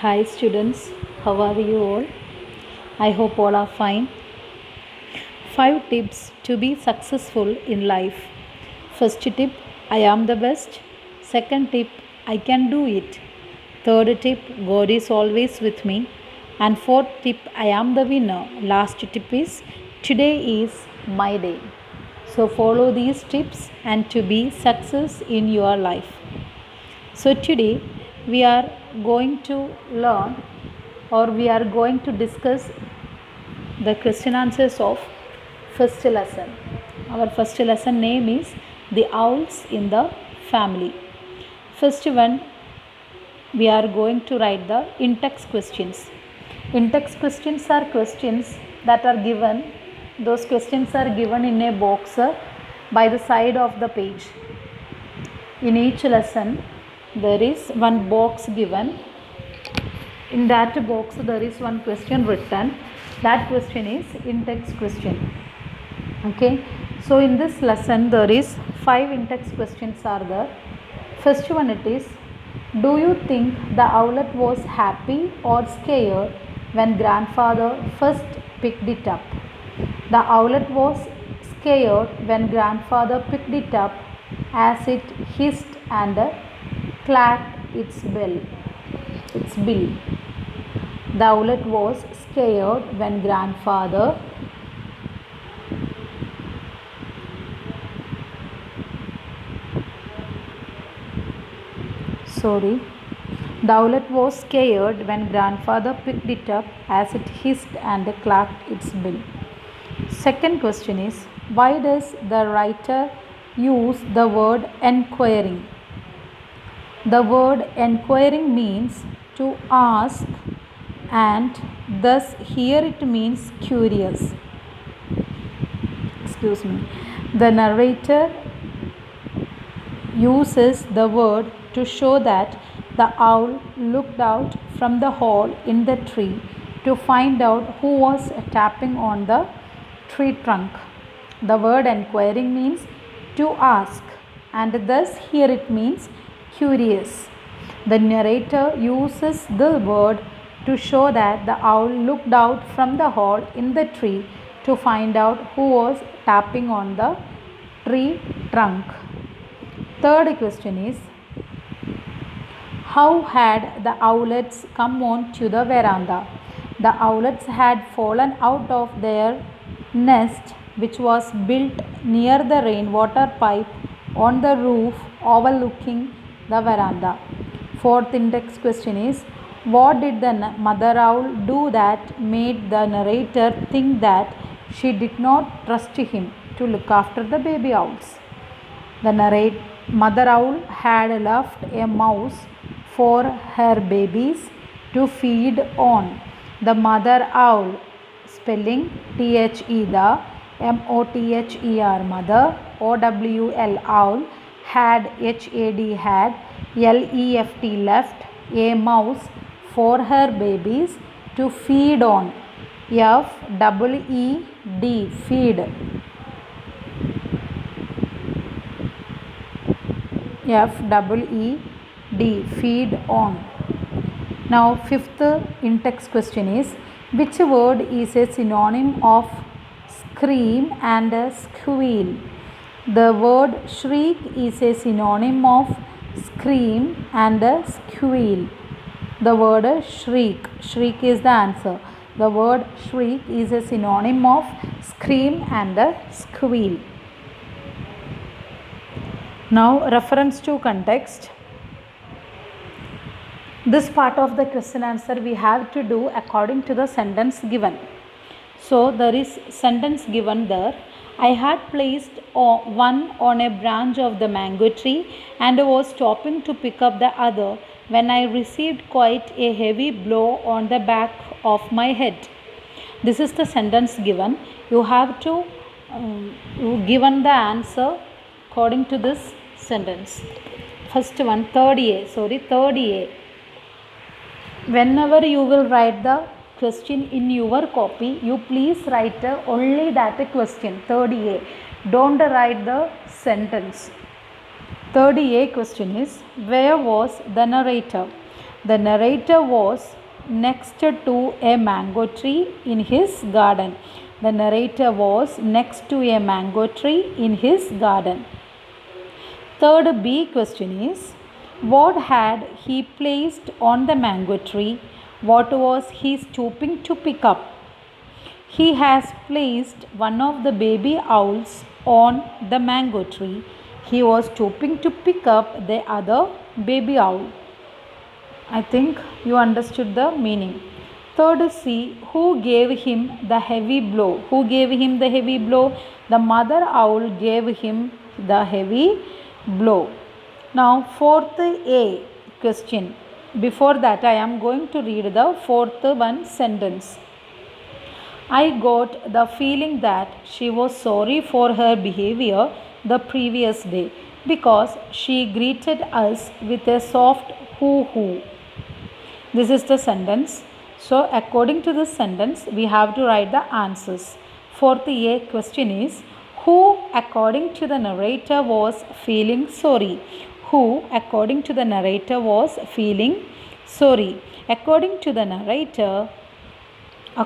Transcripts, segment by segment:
Hi students, how are you all? I hope all are fine. 5 tips to be successful in life. First tip, I am the best. Second tip, I can do it. Third tip, God is always with me. And fourth tip, I am the winner. Last tip is, today is my day. So follow these tips and to be success in your life. So today we are going to learn or we are going to discuss the question answers of first lesson. Our first lesson name is The Owls in the Family. First one, we are going to write the in-text questions. In-text questions are questions that are given. Those questions are given in a box by the side of the page. In each lesson, there is one box given. In that box, there is one question written. That question is in-text question. Okay. So in this lesson, there is 5 in-text questions are there. First one it is, do you think the owlet was happy or scared when grandfather first picked it up? The owlet was scared when grandfather picked it up as it hissed and clacked its bill. The owlet was scared when grandfather The owlet was scared when grandfather picked it up as it hissed and clacked its bill. Second question is, why does the writer use the word enquiring? The word enquiring means to ask, and thus here it means curious. The narrator uses the word to show that the owl looked out from the hole in the tree to find out who was tapping on the tree trunk. The word enquiring means to ask, and thus here it means curious. The narrator uses the word to show that the owl looked out from the hole in the tree to find out who was tapping on the tree trunk. Third question is, how had the owlets come on to the veranda? The owlets had fallen out of their nest, which was built near the rainwater pipe on the roof overlooking the veranda. Fourth in-text question is, what did the mother owl do that made the narrator think that she did not trust him to look after the baby owls? The mother owl had left a mouse for her babies to feed on. The mother owl, spelling THE, the MOTHER, mother, OWL, owl, had HAD, LEFT, a mouse for her babies to feed on. FEED, feed. FEED, feed on. Now fifth in-text question is, which word is a synonym of scream and squeal? The word shriek is a synonym of scream and squeal. The word shriek is the answer. The word shriek is a synonym of scream and squeal. Now reference to context. This part of the question answer we have to do according to the sentence given. So there is sentence given there. I had placed one on a branch of the mango tree and was stopping to pick up the other when I received quite a heavy blow on the back of my head. This is the sentence given. You have to given the answer according to this sentence. First one, third A. Whenever you will write the question in your copy, you please write only that question, third A. Don't write the sentence. Third A question is, where was the narrator? The narrator was next to a mango tree in his garden. The narrator was next to a mango tree in his garden. Third B question is, what had he placed on the mango tree? What was he stooping to pick up? He has placed one of the baby owls on the mango tree. He was stooping to pick up the other baby owl. I think you understood the meaning. Third C, who gave him the heavy blow? Who gave him the heavy blow? The mother owl gave him the heavy blow. Now fourth A question. Before that I am going to read the fourth one sentence. I got the feeling that she was sorry for her behavior the previous day because she greeted us with a soft hoo hoo. This is the sentence. So according to this sentence, we have to write the answers. Fourth A question is, who according to the narrator was feeling sorry? Who according to the narrator was feeling sorry? According to the narrator, the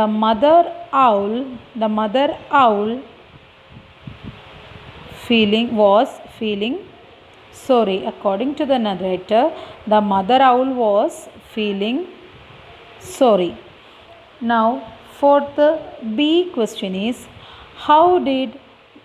mother owl was feeling sorry. According to the narrator, the mother owl was feeling sorry. Now, fourth B question is, how did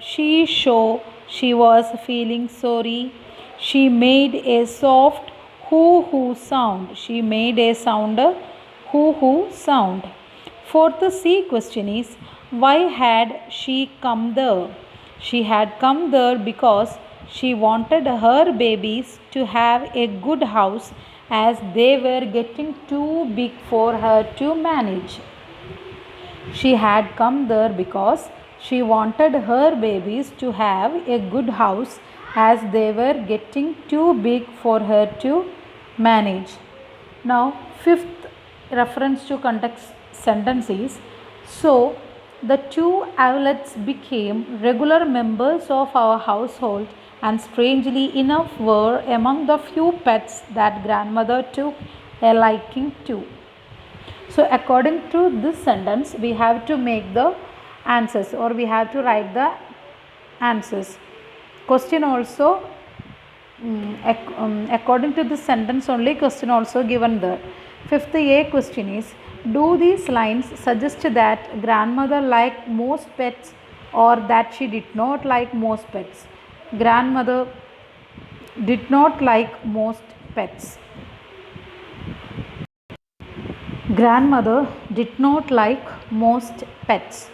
she show she was feeling sorry? She made a soft hoo hoo sound. She made a hoo hoo sound. Fourth C question is, why had she come there? She had come there because she wanted her babies to have a good house as they were getting too big for her to manage. She had come there because she wanted her babies to have a good house as they were getting too big for her to manage. Now, fifth reference to context sentence is, so the two owlets became regular members of our household and strangely enough were among the few pets that grandmother took a liking to. So according to this sentence, we have to make the answers, or we have to write the answers. Question also, according to this sentence only, question also given there. Fifth A question is, do these lines suggest that grandmother liked most pets or that she did not like most pets? Grandmother did not like most pets. Grandmother did not like most pets.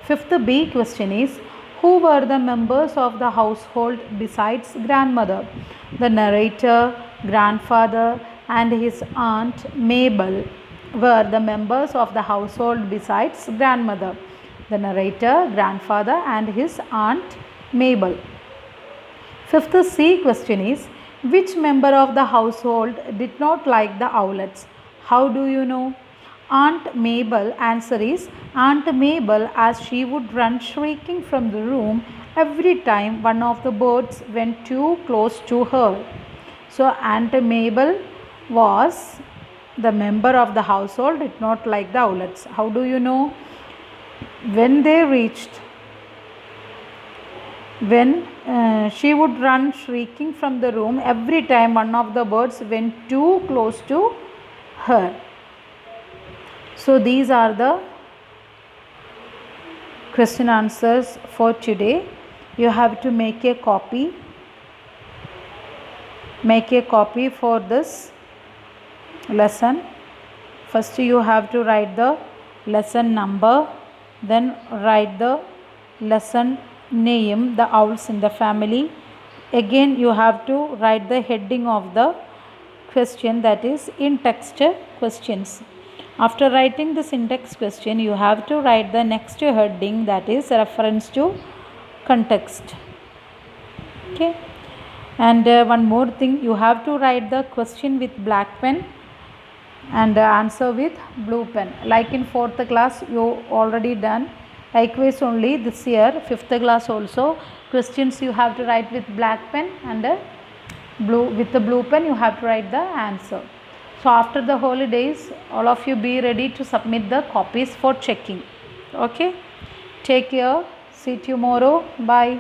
Fifth B question is, who were the members of the household besides grandmother? The narrator, grandfather and his aunt Mabel were the members of the household besides grandmother. The narrator, grandfather and his aunt Mabel. Fifth C question is, which member of the household did not like the owlets? How do you know? Aunt Mabel. Answer is Aunt Mabel, as she would run shrieking from the room every time one of the birds went too close to her. So Aunt Mabel was the member of the household did not like the owlets. How do you know? When she would run shrieking from the room every time one of the birds went too close to her. So these are the question answers for today. You have to make a copy. Make a copy for this lesson. First you have to write the lesson number, then write the lesson name, the owls in the family. Again you have to write the heading of the question, that is in-text questions. After writing this in-text question, you have to write the next heading, that is reference to context. Okay. And one more thing, you have to write the question with black pen and answer with blue pen. Like in 4th class you already done. Likewise only this year 5th class also questions you have to write with black pen and with the blue pen you have to write the answer. So after the holidays, all of you be ready to submit the copies for checking. Okay, take care, see you tomorrow, bye.